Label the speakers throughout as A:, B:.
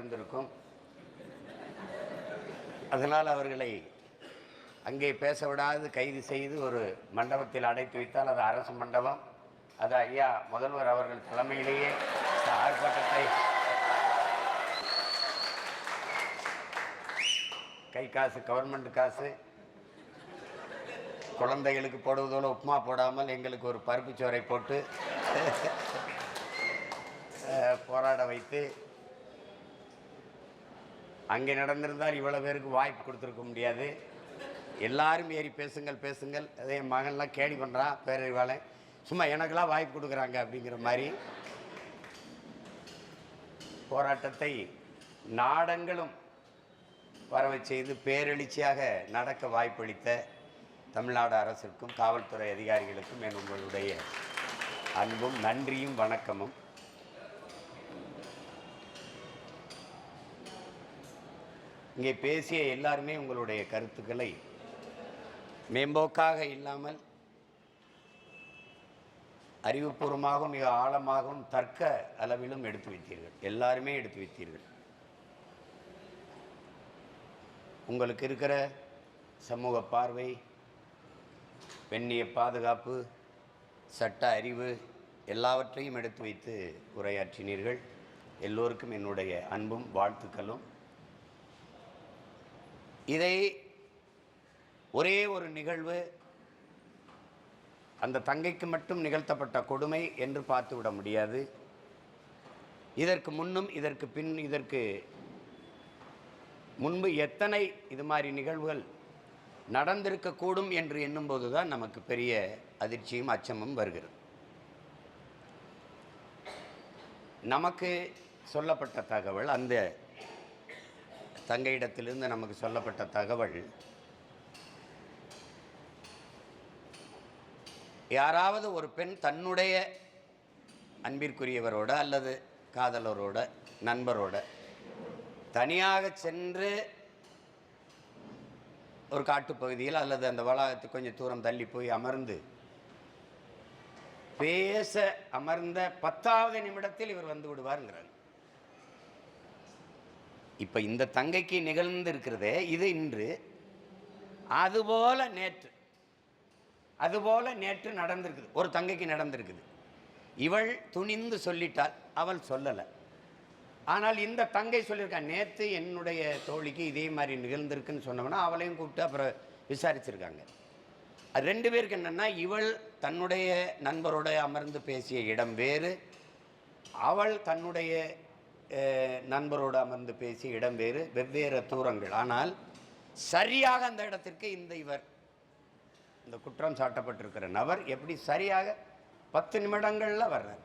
A: இருந்திருக்கும். அதனால் அவர்களை அங்கே பேச விடாது கைது செய்து ஒரு மண்டபத்தில் அடைத்து வைத்தால் அது அரசு மண்டபம். அது ஐயா முதல்வர் அவர்கள் தலைமையிலேயே ஆர்ப்பாட்டத்தை கை காசு, கவர்மெண்ட் காசு, குழந்தைகளுக்கு போடுவதோடு உப்புமா போடாமல் எங்களுக்கு ஒரு பருப்பு சோறை போட்டு போராட வைத்து அங்கே நடந்திருந்தால் இவ்வளோ பேருக்கு வாய்ப்பு கொடுத்துருக்க முடியாது. எல்லாரும் ஏறி பேசுங்கள் பேசுங்கள். அதே என் மகன்லாம் கேலி பண்ணுறான் பேரறிவாளன், சும்மா எனக்கெல்லாம் வாய்ப்பு கொடுக்குறாங்க அப்படிங்கிற மாதிரி போராட்டத்தை நாடெங்கிலும் பரவ செய்து பேரெழுச்சியாக நடக்க வாய்ப்பளித்த தமிழ்நாடு அரசிற்கும் காவல்துறை அதிகாரிகளுக்கும் என் உங்களுடைய அன்பும் நன்றியும் வணக்கமும். இங்கே பேசிய எல்லாருமே உங்களுடைய கருத்துக்களை மேம்போக்காக இல்லாமல் அறிவுபூர்வமாகவும் மிக ஆழமாகவும் தர்க்க அளவிலும் எடுத்து வைத்தீர்கள். எல்லாருமே எடுத்து வைத்தீர்கள். உங்களுக்கு இருக்கிற சமூக பார்வை, பெண்ணிய பாதுகாப்பு, சட்ட அறிவு எல்லாவற்றையும் எடுத்து வைத்து உரையாற்றினீர்கள். எல்லோருக்கும் என்னுடைய அன்பும் வாழ்த்துக்களும். இதை ஒரே ஒரு நிகழ்வு, அந்த தங்கைக்கு மட்டும் நிகழ்த்தப்பட்ட கொடுமை என்று பார்த்துவிட முடியாது. இதற்கு முன்னும் இதற்கு பின் இதற்கு முன்பு எத்தனை இது மாதிரி நிகழ்வுகள் நடந்திருக்கக்கூடும் என்று எண்ணும்போது தான் நமக்கு பெரிய அதிர்ச்சியும் அச்சமும் வருகிறது. நமக்கு சொல்லப்பட்ட தகவல், அந்த தங்கையிடத்திலிருந்து நமக்கு சொல்லப்பட்ட தகவல், யாராவது ஒரு பெண் தன்னுடைய அன்பிற்குரியவரோட அல்லது காதலரோட நண்பரோட தனியாக சென்று ஒரு காட்டுப்பகுதியில் அல்லது அந்த வளாகத்துக்கு கொஞ்சம் தூரம் தள்ளி போய் அமர்ந்து பேச அமர்ந்த 10வது நிமிடத்தில் இவர் வந்து விடுவாருங்கிறாங்க. இப்போ இந்த தங்கைக்கு நிகழ்ந்து இருக்கிறதே இது இன்று, அதுபோல நேற்று நடந்திருக்குது. ஒரு தங்கைக்கு நடந்திருக்குது. இவள் துணிந்து சொல்லிட்டாள், அவள் சொல்லலை. ஆனால் இந்த தங்கை சொல்லியிருக்கான், நேற்று என்னுடைய தோழிக்கு இதே மாதிரி நிகழ்ந்திருக்குன்னு சொன்னோம்னா அவளையும் கூப்பிட்டு அப்புறம் விசாரிச்சிருக்காங்க. அது 2 பேருக்கு என்னென்னா, இவள் தன்னுடைய நண்பரோட அமர்ந்து பேசிய இடம் வேறு, அவள் தன்னுடைய நண்பரோடு அமர்ந்து பேசிய இடம் வேறு, வெவ்வேறு தூரங்கள். ஆனால் சரியாக அந்த இடத்திற்கு இந்த குற்றம் சாட்டப்பட்டிருக்கிற நபர் எப்படி சரியாக 10 நிமிடங்களில் வர்றார்.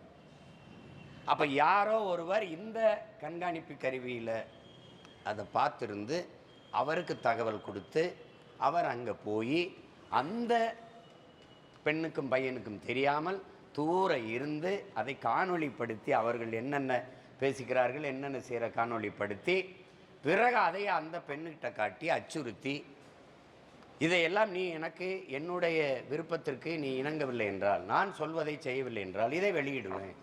A: அப்போ யாரோ ஒருவர் இந்த கண்காணிப்பு கருவியில் அதை பார்த்துருந்து அவருக்கு தகவல் கொடுத்து அவர் அங்கே போய் அந்த பெண்ணுக்கும் பையனுக்கும் தெரியாமல் தூர இருந்து அதை காணொளிப்படுத்தி அவர்கள் என்னென்ன பேசிக்கிறார்கள் என்னென்ன செய்கிற காணொளிப்படுத்தி பிறகு அதை அந்த பெண்ணுக்கிட்ட காட்டி அச்சுறுத்தி, இதையெல்லாம் நீ எனக்கு என்னுடைய விருப்பத்திற்கு நீ இணங்கவில்லை என்றால், நான் சொல்வதை செய்யவில்லை என்றால் இதை வெளியிடுவேன்,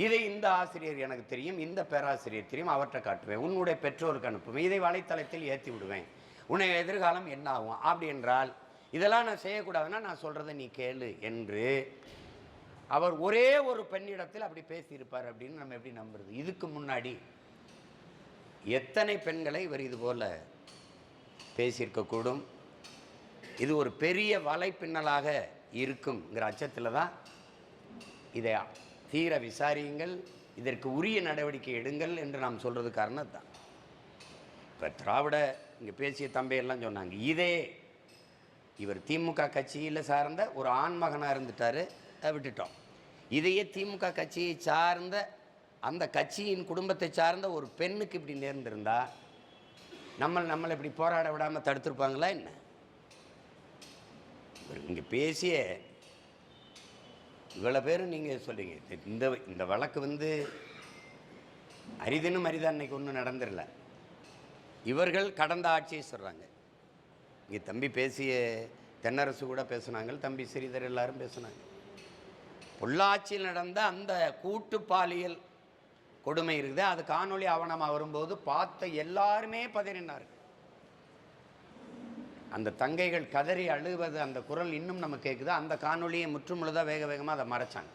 A: இதை இந்த ஆசிரியர் எனக்கு தெரியும், இந்த பேராசிரியர் தெரியும், அவற்றை காட்டுவேன், உன்னுடைய பெற்றோருக்கு அனுப்புவேன், இதை வலைத்தளத்தில் ஏற்றி விடுவேன், உன்னை எதிர்காலம் என்ன ஆகும் அப்படி என்றால் இதெல்லாம் நான் செய்யக்கூடாதுன்னா நான் சொல்கிறத நீ கேளு என்று அவர் ஒரே ஒரு பெண்ணிடத்தில் அப்படி பேசியிருப்பார் அப்படின்னு நம்ம எப்படி நம்புறது? இதுக்கு முன்னாடி எத்தனை பெண்களை இவர் இதுபோல் பேசியிருக்கக்கூடும்? இது ஒரு பெரிய வலைப்பின்னலாக இருக்குங்கிற அச்சத்தில் தான் இதை தீர விசாரியுங்கள், இதற்கு உரிய நடவடிக்கை எடுங்கள் என்று நாம் சொல்கிறது காரணம் தான். இப்போ திராவிட இங்கே பேசிய தம்பையெல்லாம் சொன்னாங்க, இவர் திமுக கட்சியில் சார்ந்த ஒரு ஆண்மகனாக இருந்துட்டார், விட்டுட்டோம். இதையே திமுக கட்சியை சார்ந்த அந்த கட்சியின் குடும்பத்தை சார்ந்த ஒரு பெண்ணுக்கு இப்படி நேர்ந்திருந்தா நம்மளை இப்படி போராட விடாமல் தடுத்துருப்பாங்களா என்ன? இங்கே பேசிய இவ்வளோ பேரும் நீங்கள் சொல்லுங்க, இந்த வழக்கு அரிதினும் அரிதான் இன்னைக்கு ஒன்றும் நடந்துடல. இவர்கள் கடந்த ஆட்சியை சொல்கிறாங்க. இங்கே தம்பி பேசிய தென்னரசு கூட பேசுனாங்க, தம்பி ஸ்ரீதர் எல்லாரும் பேசுனாங்க. பொள்ளாச்சியில் நடந்த அந்த கூட்டு பாலியல் கொடுமை இருக்குது. அது காணொளி ஆவணமாக வரும்போது பார்த்த எல்லாருமே பதறினார்கள். அந்த தங்கைகள் கதறி அழுவது, அந்த குரல் இன்னும் நம்ம கேட்குது. அந்த காணொலியை முற்றுமுழுதாக வேக வேகமாக அதை மறைச்சாங்க.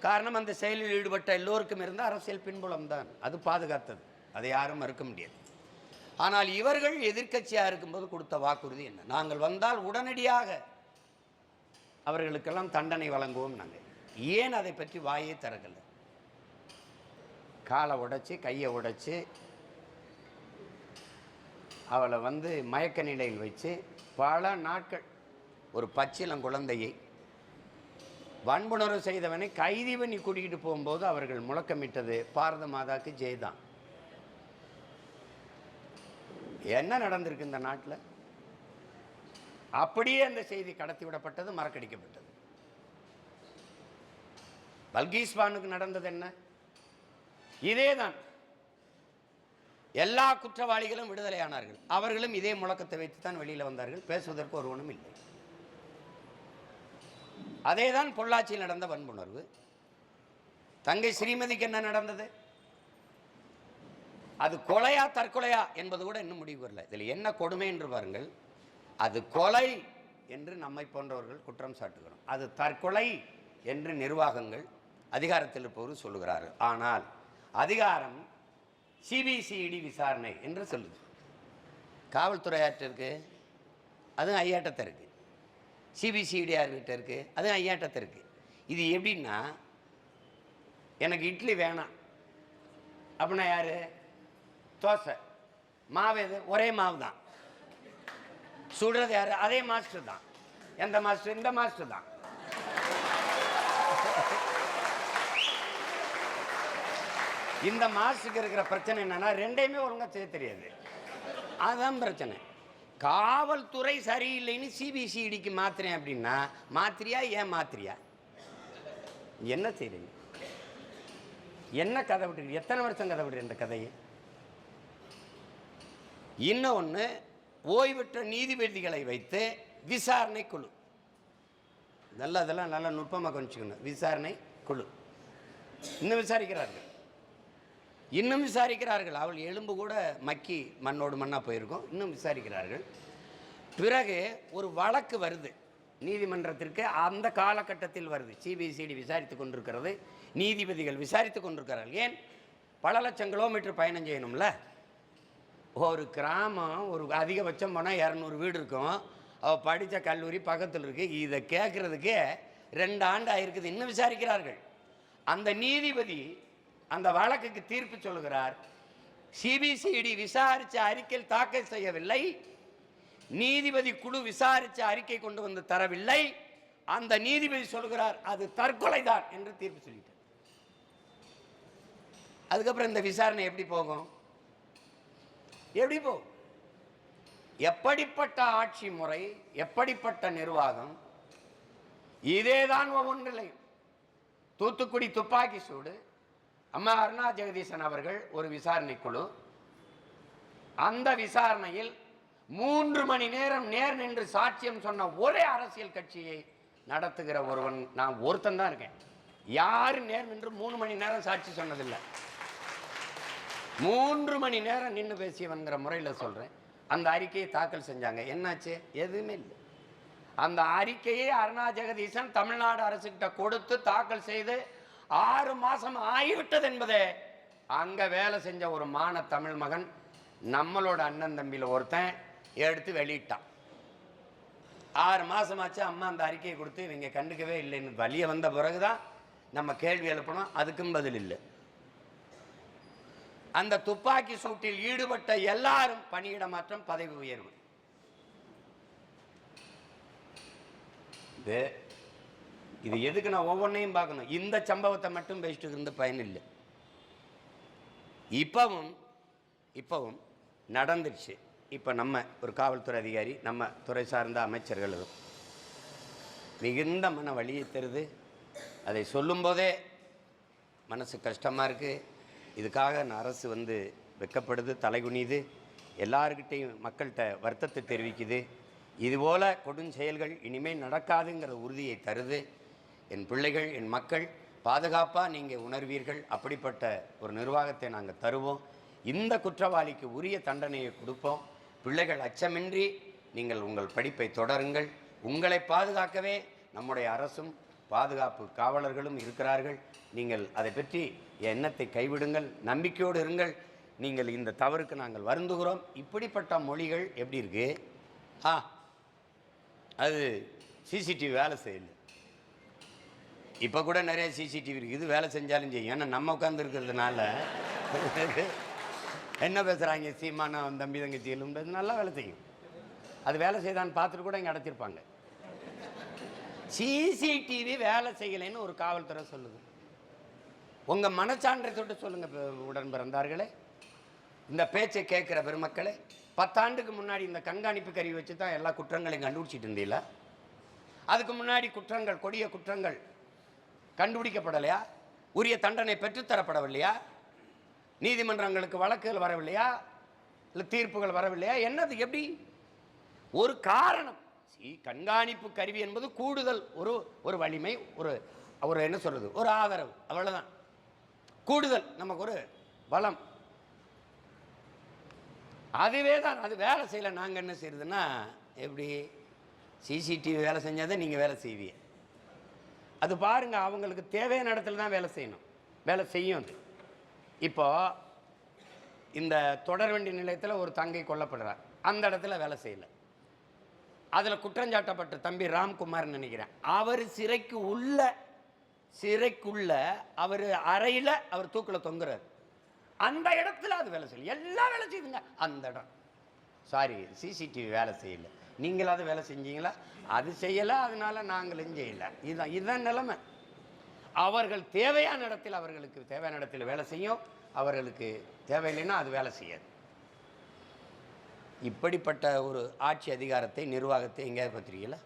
A: காரணம், அந்த செயலில் ஈடுபட்ட எல்லோருக்கும் இருந்த அரசியல் பின்புலம் தான் அது பாதுகாத்தது. அதை யாரும் மறுக்க முடியாது. ஆனால் இவர்கள் எதிர்க்கட்சியாக இருக்கும்போது கொடுத்த வாக்குறுதி என்ன? நாங்கள் வந்தால் உடனடியாக அவர்களுக்கெல்லாம் தண்டனை வழங்குவோம். நாங்கள் ஏன் அதை பற்றி வாயே திறக்கலை? காலை உடைச்சி கையை உடைச்சி அவளை மயக்க நிலையில் வச்சு பல நாட்கள் ஒரு பச்சிளம் குழந்தையை வன்புணர்வு செய்தவனை கைதி பண்ணி கூட்டிகிட்டு போகும்போது அவர்கள் முழக்கமிட்டது பாரத மாதாக்கு ஜெய்தான். என்ன நடந்திருக்கு இந்த நாட்டில்? அப்படியே அந்த செய்தி கடத்தி விடப்பட்டது, மறக்கடிக்கப்பட்டது. பல்கீஸ் பானுக்கு நடந்தது என்ன? இதேதான். எல்லா குற்றவாளிகளும் விடுதலையானார்கள். அவர்களும் இதே முழக்கத்தை வைத்துத்தான் வெளியில் வந்தார்கள். பேசுவதற்கு ஒருவனும் இல்லை. அதேதான் பொள்ளாச்சியில் நடந்த வன்புணர்வு. தங்கை ஸ்ரீமதிக்கு என்ன நடந்தது? அது கொலையா தற்கொலையா என்பது கூட இன்னும் முடிவு வரல. இதில் என்ன கொடுமை என்று பாருங்கள். அது கொலை என்று நம்மை போன்றவர்கள் குற்றம் சாட்டுகிறோம். அது தற்கொலை என்று நிர்வாகங்கள் அதிகாரத்தில் இருப்பவர்கள் சொல்லுகிறார்கள். ஆனால் அதிகாரம் சிபிசிஐடி விசாரணை என்று சொல்லுது. காவல்துறை யார்கிட்ட இருக்கு? அதுவும் ஐயாட்டத்தை இருக்கு. சிபிசிஐடி யார்கிட்ட இருக்கு? அதுவும் ஐயாட்டத்தை இருக்கு. இது எப்படின்னா, எனக்கு இட்லி வேணாம் அப்படின்னா யாரு? தோசை மாவு எது? ஒரே மாவு தான். சுடுறது யாரு? அதே மாஸ்டர் தான். எந்த மாஸ்டர்? இந்த மாஸ்டர் தான். இந்த மாஸ்டருக்கு இருக்கிற பிரச்சனை என்னன்னா, ரெண்டையுமே ஒழுங்கா செய்ய தெரியாது. அதுதான் பிரச்சனை. காவல்துறை சரியில்லைன்னு சிபிசிஐடிக்கு மாத்திரேன் அப்படின்னா மாத்திரியா? ஏன் மாத்திரியா? என்ன செய்றீங்க? என்ன கதை விட்டு? எத்தனை வருஷம் கதை விடுற இந்த கதையை? இன்னொன்று, ஓய்வற்ற நீதிபதிகளை வைத்து விசாரணை குழு. அதெல்லாம் நல்லா நுட்பமாக கொஞ்சிக்கணும். விசாரணை குழு இன்னும் விசாரிக்கிறார்கள். அவள் எலும்பு கூட மக்கி மண்ணோடு மண்ணாக போயிருக்கும். இன்னும் விசாரிக்கிறார்கள். பிறகு ஒரு வழக்கு வருது நீதிமன்றத்திற்கு. அந்த காலகட்டத்தில் வருது. சிபிசிஐடி விசாரித்து கொண்டிருக்கிறது. நீதிபதிகள் விசாரித்து கொண்டிருக்கிறார்கள். ஏன்? பல லட்சம் கிலோமீட்டர் பயணம் செய்யணும்ல. ஒரு கிராமம், ஒரு அதிகபட்சம் போனால் 200 வீடு இருக்கும். அவள் படித்த கல்லூரி பக்கத்தில் இருக்குது. இதை கேட்குறதுக்கே 2 ஆண்டு ஆயிருக்குது. இன்னும் விசாரிக்கிறார்கள். அந்த நீதிபதி அந்த வழக்குக்கு தீர்ப்பு சொல்லுகிறார். சிபிசிஐடி விசாரித்த அறிக்கையில் தாக்கல் செய்யவில்லை. நீதிபதி குழு விசாரித்த அறிக்கை கொண்டு வந்து தரவில்லை. அந்த நீதிபதி சொல்கிறார் அது தற்கொலை தான் என்று தீர்ப்பு சொல்லிட்டார். அதுக்கப்புறம் இந்த விசாரணை எப்படி போகும்? எப்படிப்பட்ட ஆட்சி முறை, எப்படிப்பட்ட நிர்வாகம்? இதேதான் ஒவ்வொன்றிலையும். தூத்துக்குடி துப்பாக்கி சூடு, அம்மா அருணா ஜெகதீசன் அவர்கள் ஒரு விசாரணை குழு. அந்த விசாரணையில் 3 மணி நேரம் நேர் நின்று சாட்சியம் சொன்ன ஒரே அரசியல் கட்சியை நடத்துகிற ஒருவன் நான் ஒருத்தன் தான் இருக்கேன். யாரும் நேர் நின்று 3 மணி நேரம் சாட்சி சொன்னதில்லை. 3 மணி நேரம் நின்று பேசியவன்கிற முறையில் சொல்கிறேன். அந்த அறிக்கையை தாக்கல் செஞ்சாங்க. என்னாச்சு? எதுவுமே இல்லை. அந்த அறிக்கையை அருணா ஜெகதீசன் தமிழ்நாடு அரசுகிட்ட கொடுத்து தாக்கல் செய்து 6 மாதம் ஆகிவிட்டது என்பதே அங்கே வேலை செஞ்ச ஒரு தமிழ் மகன், நம்மளோட அண்ணன் தம்பியில் ஒருத்தன் எடுத்து வெளியிட்டான். 6 மாதமாச்சு அம்மா அந்த அறிக்கையை கொடுத்து இவங்க கண்டுக்கவே இல்லைன்னு வழிய வந்த பிறகுதான் நம்ம கேள்வி எழுப்பணும். அதுக்கும் பதில் இல்லை. அந்த துப்பாக்கி சூட்டில் ஈடுபட்ட எல்லாரும் பணியிட மாற்றம், பதவி உயர்வு. இது எதுக்கு நான் ஒவ்வொன்றையும் பார்க்கணும்? இந்த சம்பவத்தை மட்டும் பேசிட்டு இருந்து பயன் இல்லை. இப்பவும் நடந்துருச்சு. இப்போ நம்ம ஒரு காவல்துறை அதிகாரி, நம்ம துறை சார்ந்த அமைச்சர்கள் மிகுந்த மன வலியை தருது. அதை சொல்லும்போதே மனசு கஷ்டமாக இருக்குது. இதுக்காக அரசு வெட்கப்படுது, தலைகுனிது, எல்லார்கிட்டையும் மக்கள்கிட்ட வருத்தத்தை தெரிவிக்குது. இதுபோல் கொடுஞ்செயல்கள் இனிமேல் நடக்காதுங்கிற உறுதியை தருது. என் பிள்ளைகள், என் மக்கள் பாதுகாப்பாக நீங்கள் உணர்வீர்கள். அப்படிப்பட்ட ஒரு நிர்வாகத்தை நாங்கள் தருவோம். இந்த குற்றவாளிக்கு உரிய தண்டனையை கொடுப்போம். பிள்ளைகள் அச்சமின்றி நீங்கள் உங்கள் படிப்பை தொடருங்கள். உங்களை பாதுகாக்கவே நம்முடைய அரசும் பாதுகாப்பு காவலர்களும் இருக்கிறார்கள். நீங்கள் அதை பற்றி எண்ணத்தை கைவிடுங்கள், நம்பிக்கையோடு இருங்கள். நீங்கள் இந்த தவறுக்கு நாங்கள் வருந்துகிறோம். இப்படிப்பட்ட மொழிகள் எப்படி இருக்கு? அது சிசிடிவி வேலை செய்யல. இப்போ கூட நிறைய சிசிடிவி இருக்குது, வேலை செஞ்சாலும் செய்யும். ஏன்னா நம்ம உட்கார்ந்து இருக்கிறதுனால என்ன பேசுகிறாங்க, சீமான தம்பி தங்கச்சியிலும் நல்லா வேலை செய்யும். அது வேலை செய்தான்னு பார்த்துட்டு கூட இங்கே அடைச்சிருப்பாங்க. சிசிடிவி வேலை செய்யலைன்னு ஒரு காவல்துறை சொல்லுது. உங்கள் மனச்சான்றை தொட்டு சொல்லுங்கள் உடன் பிறந்தார்களே, இந்த பேச்சை கேட்குற பெருமக்களே. 10 ஆண்டுக்கு முன்னாடி இந்த கண்காணிப்பு கருவி வச்சு தான் எல்லா குற்றங்களையும் கண்டுபிடிச்சிட்டு இருந்தீங்களா? அதுக்கு முன்னாடி குற்றங்கள், கொடிய குற்றங்கள் கண்டுபிடிக்கப்படலையா? உரிய தண்டனை பெற்றுத்தரப்படவில்லையா? நீதிமன்றங்களுக்கு வழக்குகள் வரவில்லையா? இல்லை தீர்ப்புகள் வரவில்லையா? என்னது எப்படி? ஒரு காரணம். கண்காணிப்பு கருவி என்பது கூடுதல் ஒரு வலிமை, ஒரு என்ன சொல்றது, ஒரு ஆதரவு, அவ்வளவுதான். கூடுதல் நமக்கு ஒரு பலம். அதுவே தான். அது வேலை செய்யலை. நாங்கள் என்ன செய்யறதுன்னா, எப்படி சிசிடிவி வேலை செஞ்சாதான் நீங்கள் வேலை செய்வீங்க. அது பாருங்க, அவங்களுக்கு தேவையான இடத்துல தான் வேலை செய்யணும், வேலை செய்யும். அது இப்போ இந்த தொடர்வண்டி நிலையத்தில் ஒரு தங்கை கொல்லப்படுறார், அந்த இடத்துல வேலை செய்யலை. அதில் குற்றஞ்சாட்டப்பட்ட தம்பி ராம்குமார்னு நினைக்கிறேன், அவர் சிறைக்குள்ள அவர் அறையில் அவர் தூக்கில் தொங்குறார். அந்த இடத்துல அது வேலை செய்யல. எல்லாம் வேலை செய்யுதுங்க அந்த இடம். சாரி, சிசிடிவி வேலை செய்யலை. நீங்களாவது வேலை செஞ்சீங்களா? அது செய்யலை, அதனால நாங்களும் செய்யலை. இதுதான் நிலைமை. அவர்கள் தேவையான இடத்தில், அவர்களுக்கு தேவையான இடத்தில் வேலை செய்யும். அவர்களுக்கு தேவையில்லைன்னா அது வேலை செய்யாது. இப்படிப்பட்ட ஒரு ஆட்சி அதிகாரத்தை, நிர்வாகத்தை எங்கேயாவது பத்திரிக்கையில்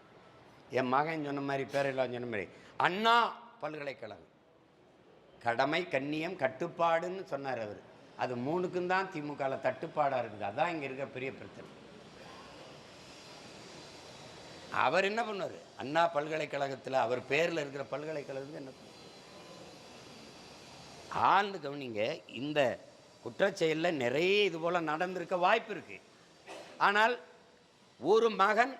A: என் மகன் சொன்ன மாதிரி, பேரெல்லாம் சொன்ன மாதிரி, அண்ணா பல்கலைக்கழகம் கடமை, கண்ணியம், கட்டுப்பாடுன்னு சொன்னார் அவர். அது 3க்கும் தான் திமுகவில் தட்டுப்பாடாக இருக்குது. அதான் இங்கே இருக்க பெரிய பிரச்சனை. அவர் என்ன பண்ணார்? அண்ணா பல்கலைக்கழகத்தில் அவர் பேரில் இருக்கிற பல்கலைக்கழகத்துக்கு என்ன பண்ணார்? ஆழ்ந்து கவனிங்க. இந்த குற்றச்செயலில் நிறைய இது போல் நடந்திருக்க வாய்ப்பு இருக்குது. ஆனால் ஒரு மகன்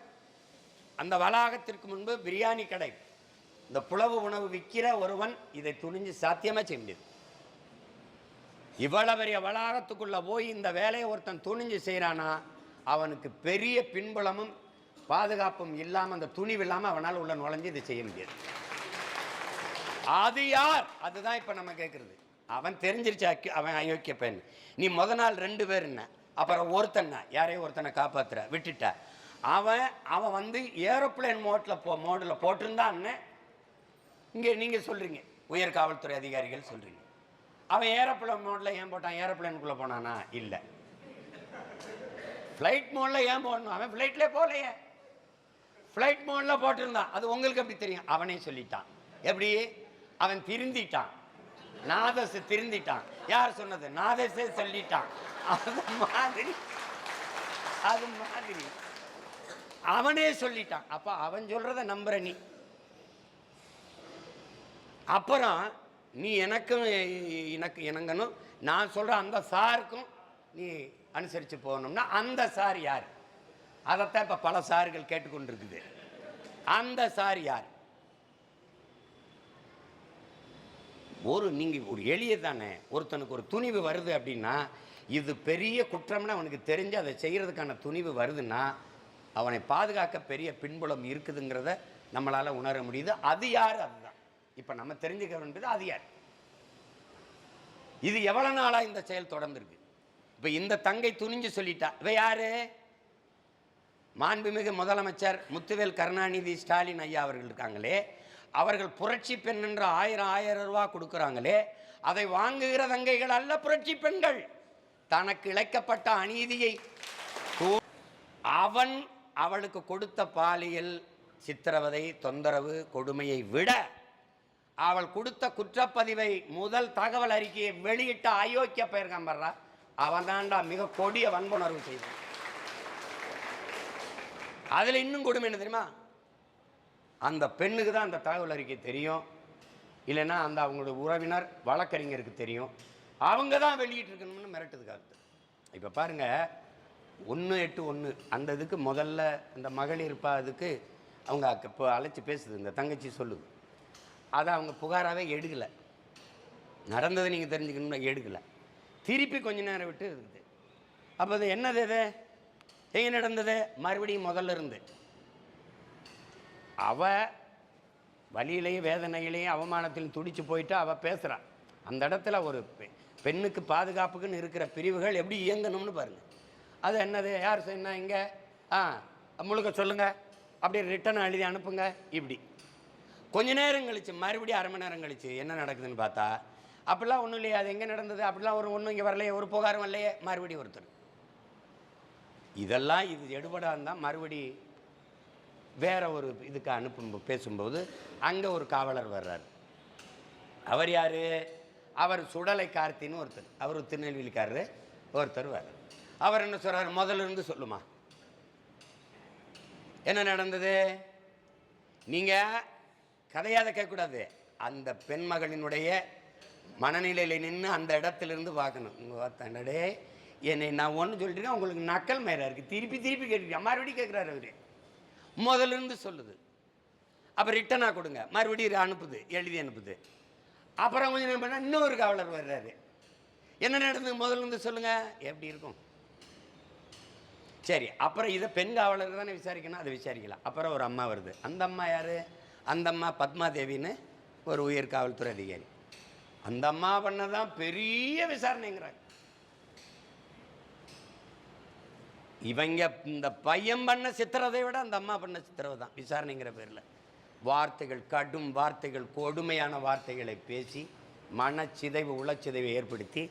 A: அந்த வளாகத்திற்கு முன்பு பிரியாணி கடை, இந்த புலவு உணவு விற்கிற ஒருவன் இதை துணிஞ்சு சாத்தியமாக செய்ய முடியாது. இவ்வளவு பெரிய வளாகத்துக்குள்ளே போய் இந்த வேலையை ஒருத்தன் துணிஞ்சு செய்கிறானா, அவனுக்கு பெரிய பின்புலமும் பாதுகாப்பும் இல்லாமல், அந்த துணிவு இல்லாமல் அவனால் உள்ள நுழைஞ்சு இதை செய்ய முடியாது. அது யார்? அதுதான் இப்போ நம்ம கேட்குறது. அவன் தெரிஞ்சிருச்சு அவன் அயோக்கிய பெண். நீ முத நாள் 2 பேர் என்ன, அப்புறம் ஒருத்தன் யாரையும் ஒருத்தனை காப்பாற்றுற விட்டுட்ட. அவன் வந்து ஏரோப்ளேன் மோடில் போட்டிருந்தான்னு இங்கே நீங்கள் சொல்கிறீங்க, உயர் காவல்துறை அதிகாரிகள் சொல்கிறீங்க. அவன் ஏரோப்ளேன் மோடில் ஏன் போட்டான்? ஏரோப்ளேனுக்குள்ளே போனானா? இல்லை. ஃப்ளைட் மோடில் ஏன் போடணும்? அவன் ஃப்ளைட்லேயே போகலையே, ஃப்ளைட் மோடில் போட்டிருந்தான். அது உங்களுக்கு எப்படி தெரியும்? அவனே சொல்லிட்டான். எப்படி? அவன் திருந்திட்டான். நாதஸ் திருந்திட்டான். யார் சொன்னது? நாதஸே சொல்லிட்டான். அது மாதிரி அவனே சொல்லிட்டான். அப்போ அவன் சொல்றத நம்புற நீ. அப்புறம் நீ எனக்கும் இணங்கணும், நான் சொல்ற அந்த சாருக்கும் நீ அனுசரித்து போகணும்னா அந்த சார் யார்? அதைத்தான் இப்போ பல சார்கள் கேட்டுக்கொண்டிருக்குது. அந்த சார் யார்? நீங்கள் ஒரு எளிய தானே. ஒருத்தனுக்கு ஒரு துணிவு வருது அப்படின்னா, இது பெரிய குற்றம்னு அவனுக்கு தெரிஞ்சு அதை செய்கிறதுக்கான துணிவு வருதுன்னா, அவனை பாதுகாக்க பெரிய பின்புலம் இருக்குதுங்கிறத நம்மளால் உணர முடியுது. அது யார்? அதுதான் இப்போ நம்ம தெரிஞ்சுக்க வேண்டியது. அது யார்? இது எவ்வளோ நாளாக இந்த செயல் தொடர்ந்துருக்கு? இப்போ இந்த தங்கை துணிஞ்சு சொல்லிட்டா. இவ யாரு? மாண்புமிகு முதலமைச்சர் முத்துவேல் கருணாநிதி ஸ்டாலின் ஐயா அவர்கள் இருக்காங்களே, அவர்கள் புரட்சி பெண் என்ற 1000 ரூபா கொடுக்குறாங்களே, அதை வாங்குகிற தங்கைகள் அல்ல புரட்சி பெண்கள். தனக்கு இழைக்கப்பட்ட அநீதியை அவளுக்கு கொடுத்த பாலியல் சித்திரவதை, தொந்தரவு, கொடுமையை விட அவள் கொடுத்த குற்றப்பதிவை, முதல் தகவல் அறிக்கையை வெளியிட்ட அயோக்கிய பெயர்கான் பண்றா, அவன் தாண்டா மிக கொடிய வன்புணர்வு செய்தான். அதுல இன்னும் கொடுமை என்ன தெரியுமா? அந்த பெண்ணுக்கு தான் அந்த தகவல் அறிக்கை தெரியும். இல்லைன்னா அந்த அவங்களோட உறவினர் வழக்கறிஞருக்கு தெரியும், அவங்க தான் வெளியிட்டிருக்கணும்னு மிரட்டுதுக்காக. இப்போ பாருங்கள், 181 அந்த இதுக்கு முதல்ல இந்த மகளிர் அதுக்கு அவங்க இப்போ அழைச்சி பேசுது, இந்த தங்கச்சி சொல்லுது, அதை அவங்க புகாராகவே எடுக்கலை. நடந்ததை நீங்கள் தெரிஞ்சுக்கணும்னா எடுக்கலை. திருப்பி கொஞ்ச நேரம் விட்டு இருக்குது. அப்போ அது என்னது, இது எங்கே நடந்தது? மறுபடியும் முதல்ல இருந்து அவள் வலியிலையும் வேதனையிலையும் அவமானத்திலும் துடிச்சு போயிட்டு அவள் பேசுகிறான். அந்த இடத்துல ஒரு பெண்ணுக்கு பாதுகாப்புக்குன்னு இருக்கிற பிரிவுகள் எப்படி இயங்கணும்னு பாருங்கள். அது என்னது, யார் என்ன இங்கே முழுக்க சொல்லுங்கள், அப்படியே ரிட்டன் எழுதி அனுப்புங்க. இப்படி கொஞ்ச நேரம் கழிச்சு மறுபடியும் அரை மணி நேரம் கழிச்சு என்ன நடக்குதுன்னு பார்த்தா, அப்படிலாம் ஒன்றும் இல்லையா, அது எங்கே நடந்தது, அப்படிலாம் ஒன்றும் இங்கே வரலையே, ஒரு புகாரும் வரலையே, மறுபடியும் ஒருத்தர். இதெல்லாம் இது எடுபடாது தான். மறுபடி வேற ஒரு இதுக்கு பேசும்போது அங்கே ஒரு காவலர் வர்றார். அவர் யார்? அவர் சுடலை கார்த்தின்னு ஒருத்தர், அவர் திருநெல்வேலிக்காரரு ஒருத்தர் வர்றார். அவர் என்ன சொல்கிறார்? முதல்ல இருந்து சொல்லுமா, என்ன நடந்தது? நீங்கள் கதையாத கேட்கக்கூடாது, அந்த பெண் மகளினுடைய மனநிலையில் நின்று அந்த இடத்துலேருந்து பார்க்கணும். உங்கள் என்னை நான் ஒன்று சொல்லிட்டுருக்கேன், உங்களுக்கு நக்கல் மேலே இருக்குது, திருப்பி திருப்பி கேட்டுருக்கேன். மறுபடியும் கேட்குறாரு அவர், முதல்ல இருந்து சொல்லுது. அப்போ ரிட்டனாக கொடுங்க, மறுபடியும் அனுப்புது, எழுதி அனுப்புது. அப்புறம் கொஞ்சம் நேரம் பண்ணால் இன்னொரு காவலர் வர்றாரு, என்ன நடந்தது முதல்ல இருந்து சொல்லுங்கள். எப்படி இருக்கும்? சரி, அப்புறம் இதை பெண் காவலர் தானே விசாரிக்கணும், அதை விசாரிக்கலாம். அப்புறம் ஒரு அம்மா வருது. அந்த அம்மா யார்? அந்த அம்மா பத்மாதேவின்னு ஒரு உயர் காவல்துறை அதிகாரி. அந்த அம்மா பண்ணதான் பெரிய விசாரணைங்கிறாங்க. இவங்க இந்த பையன் பண்ண சித்திரதை விட அந்த அம்மா பண்ண சித்திரவை தான் விசாரணைங்கிற பேரில். வார்த்தைகள், கடும் வார்த்தைகள், கொடுமையான வார்த்தைகளை பேசி மனச்சிதைவு, உளச்சிதைவை ஏற்படுத்தி.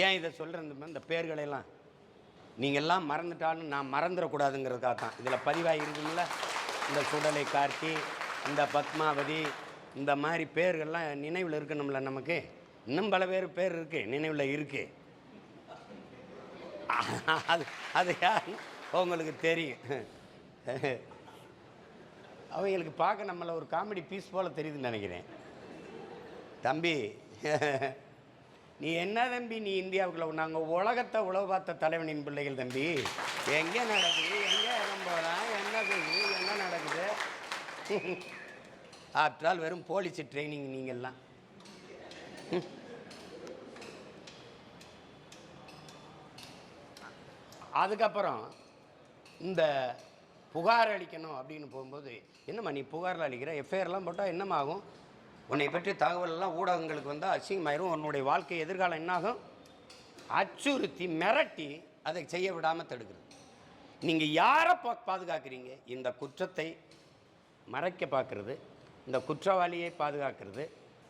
A: ஏன் இதை சொல்கிறேன்? இந்த பேர்களெல்லாம் நீங்கள்லாம் மறந்துட்டாலும் நான் மறந்துடக்கூடாதுங்கிறதுக்காக தான் இதில் பதிவாகி இருக்குங்கள. இந்த சுடலை கார்த்தி, இந்த பத்மாவதி, இந்த மாதிரி பேர்கள்லாம் நினைவில் இருக்கணும்ல நமக்கு. இன்னும் பல பேர் இருக்குது நினைவில் இருக்குது. அது அது யார் உங்களுக்கு தெரியும். அவங்களுக்கு பார்க்க நம்மளை ஒரு காமெடி பீஸ் போல் தெரியுதுன்னு நினைக்கிறேன். தம்பி, நீ என்ன தம்பி, நீ இந்தியாவுக்குள்ள நாங்கள் உலகத்தை உழவு பார்த்த தலைவனின் பிள்ளைகள் தம்பி. எங்கே நடக்குது, எங்கே இடம் போகிறான், என்ன செய்யுது, என்ன நடக்குது? ஆற்றால் வெறும் போலீஸ் ட்ரைனிங் நீங்கள்லாம். அதுக்கப்புறம் இந்த புகார் அளிக்கணும் அப்படின்னு போகும்போது, என்னம்மா நீ புகாரில் அளிக்கிற, எஃப்ஐஆர்லாம் போட்டால் என்னம்மா ஆகும், உன்னை பற்றி தகவலெல்லாம் ஊடகங்களுக்கு வந்தால் அசிங்கமாயிரும், உன்னுடைய வாழ்க்கை எதிர்காலம் என்னாகும், அச்சுறுத்தி மிரட்டி அதை செய்ய விடாமல் தடுக்கிறது. நீங்கள் யாரை பாதுகாக்கிறீங்க? இந்த குற்றத்தை மறைக்க பார்க்குறது, இந்த குற்றவாளியை பாதுகாக்கிறது.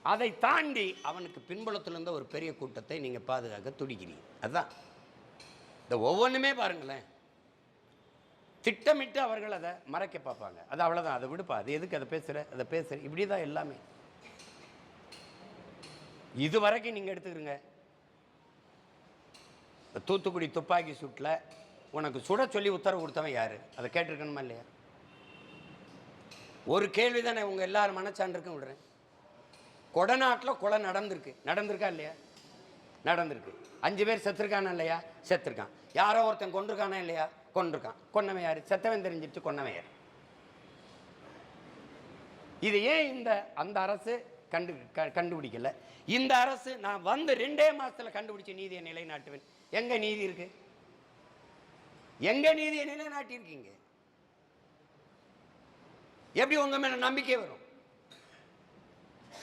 A: அதை தாண்டி அவனுக்கு பின்புலத்திலிருந்த ஒரு பெரிய கூட்டத்தை நீங்கள் பாதுகாக்க துடிக்கிறீங்க. அதுதான் இந்த ஒவ்வொன்றுமே பாருங்களேன். திட்டமிட்டு அவர்கள் அதை மறைக்க பார்ப்பாங்க. அது அவ்வளோதான், அதை விடுப்பா, அது எதுக்கு அதை பேசுகிற இப்படி தான் எல்லாமே. இது வரைக்கும் நீங்கள் எடுத்துக்கிறீங்க, தூத்துக்குடி துப்பாக்கி சூட்டில் உனக்கு சுட சொல்லி உத்தரவு கொடுத்தவன் யார்? அதை கேட்டிருக்கணுமா இல்லையா? ஒரு கேள்வி தானே உங்கள் எல்லாரும் மனச்சான்றுக்கும் விடுறேன். கொடநாட்டில் கொலை நடந்திருக்கா இல்லையா? நடந்திருக்கு. 5 பேர் செத்துருக்கானா இல்லையா? செத்துருக்கான். யாரோ ஒருத்தன் கொண்டிருக்கானா இல்லையா? கொண்டிருக்கான். கொன்னவன் யார்? செத்தவன் தெரிஞ்சிட்டு கொன்னவன் யார்? இது ஏன் அந்த அரசு கண்டுபிடிக்கல? இந்த அரசு நான் வந்து 2 மாசத்துல கண்டுபிடிச்ச நீதியை நிலைநாட்டுவேன். எங்க நீதி இருக்கு? எங்க நீதியை நிலைநாட்டியிருக்கீங்க? எப்படி உங்க மேல நம்பிக்கை வரும்?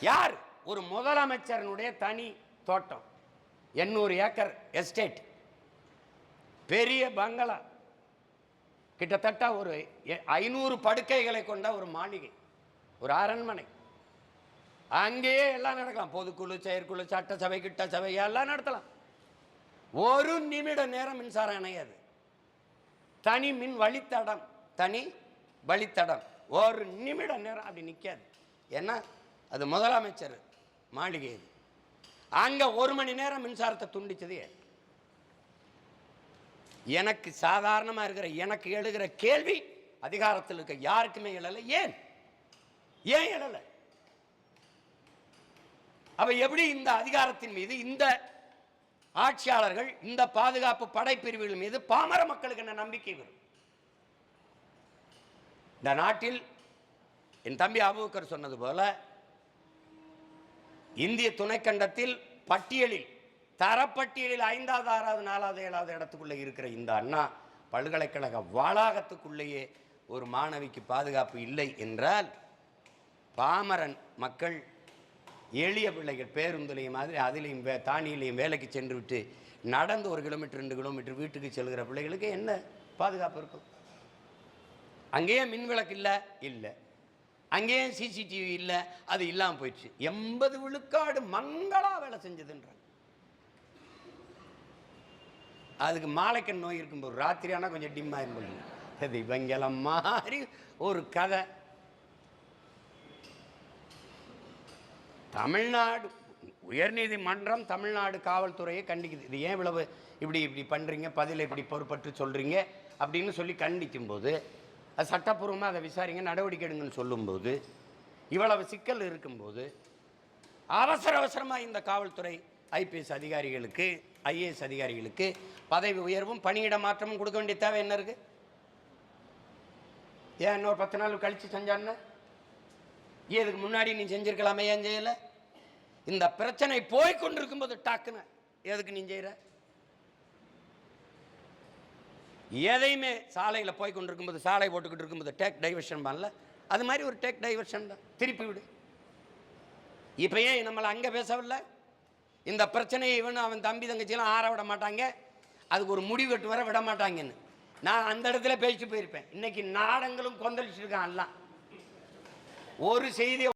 A: யார்? ஒரு முதலமைச்சரனுடைய தனி தோட்டம், 800 ஏக்கர் எஸ்டேட், பெரிய பங்களா, கிட்டத்தட்ட ஒரு 500 படுக்கைகளை கொண்ட ஒரு மாளிகை, ஒரு அரண்மனை. அங்கேயே எல்லாம் நடக்கலாம். பொதுக்குழு, செயற்குழு, சட்டசபை, கிட்ட சபை எல்லாம் நடத்தலாம். ஒரு நிமிட நேரம் மின்சாரம் இணையாது. தனி மின் வழித்தடம் ஒரு நிமிட நேரம் அப்படி நிற்காது. ஏன்னா அது முதலமைச்சர் மாளிகை. இது அங்க 1 மணி நேரம் மின்சாரத்தை துண்டிச்சது. எனக்கு சாதாரணமா இருக்கிற எனக்கு எழுகிற கேள்வி அதிகாரத்தில் இருக்க யாருக்குமே எழல. ஏன் ஏன் எழல? அப்ப எப்படி இந்த அதிகாரத்தின் மீது, இந்த ஆட்சியாளர்கள், இந்த பாதுகாப்பு படைப்பிரிவுகள் மீது பாமர மக்களுக்கு என்ன நம்பிக்கை வரும்? இந்த நாட்டில் என் தம்பி அபூபக்கர் சொன்னது போல இந்திய துணைக்கண்டத்தில் பட்டியலில், தரப்பட்டியலில் 5வது 6வது 4வது 7வது இடத்துக்குள்ளே இருக்கிற இந்த அண்ணா பல்கலைக்கழக வளாகத்துக்குள்ளேயே ஒரு மாணவிக்கு பாதுகாப்பு இல்லை என்றால், பாமரன் மக்கள், எளிய பிள்ளைகள் பேருந்துலையும் மாதிரி அதிலையும் தானியிலையும் வேலைக்கு சென்று விட்டு நடந்து 1 கிலோமீட்டர் 2 கிலோமீட்டர் வீட்டுக்கு செல்கிற பிள்ளைகளுக்கு என்ன பாதுகாப்பு இருக்கும்? அங்கேயே மின்விளக்கு இல்லை, இல்லை. அங்கேயே சிசிடிவி இல்லை, அது இல்லாமல் போயிடுச்சு. 80 விழுக்காடு மங்களா வேலை செஞ்சதுன்றாங்க. அதுக்கு மாலைக்கண் நோய் இருக்கும்போது ராத்திரி ஆனால் கொஞ்சம் டிம்மாக இருக்கும். அது இவங்கெல்லாம் மாதிரி ஒரு கதை. தமிழ்நாடு உயர்நீதிமன்றம் தமிழ்நாடு காவல்துறையை கண்டிக்குது. இது ஏன் இவ்வளவு இப்படி பண்ணுறீங்க, பதில் இப்படி பொறுப்பற்று சொல்கிறீங்க அப்படின்னு சொல்லி கண்டிக்கும் போது, அது சட்டப்பூர்வமாக அதை விசாரிங்க, நடவடிக்கை எடுங்கன்னு சொல்லும்போது, இவ்வளவு சிக்கல் இருக்கும்போது அவசரமாக இந்த காவல்துறை ஐபிஎஸ் அதிகாரிகளுக்கு, ஐஏஎஸ் அதிகாரிகளுக்கு பதவி உயர்வும் பணியிட மாற்றமும் கொடுக்க வேண்டிய தேவை என்ன இருக்கு? ஏன் இன்னொரு 10 நாள் கழித்து செஞ்சான்னு? இதுக்கு முன்னாடி நீ செஞ்சிருக்கலாமே, ஏன் செய்யல? இந்த பிரச்சனை போய்கொண்டிருக்கும் போது டாக்குன்னு எதுக்கு நீ செய்யற? எதையுமே சாலையில் போய்கொண்டிருக்கும் போது, சாலை போட்டுக்கிட்டு இருக்கும்போது டேக் டைவர்ஷன் பண்ணல, அது மாதிரி ஒரு டேக் டைவர்ஷன் தான், திருப்பி விடு. இப்போ ஏன் நம்மளை அங்கே பேசவில்லை? இந்த பிரச்சனையை அவன் தம்பி தங்கச்சியெல்லாம் ஆற விட மாட்டாங்க, அதுக்கு ஒரு முடிவெட்டு வர விட மாட்டாங்கன்னு நான் அந்த இடத்துல பேசிட்டு போயிருப்பேன். இன்னைக்கு நாடங்களும் கொந்தளிச்சிருக்கான். எல்லாம் ஒரு செய்தியை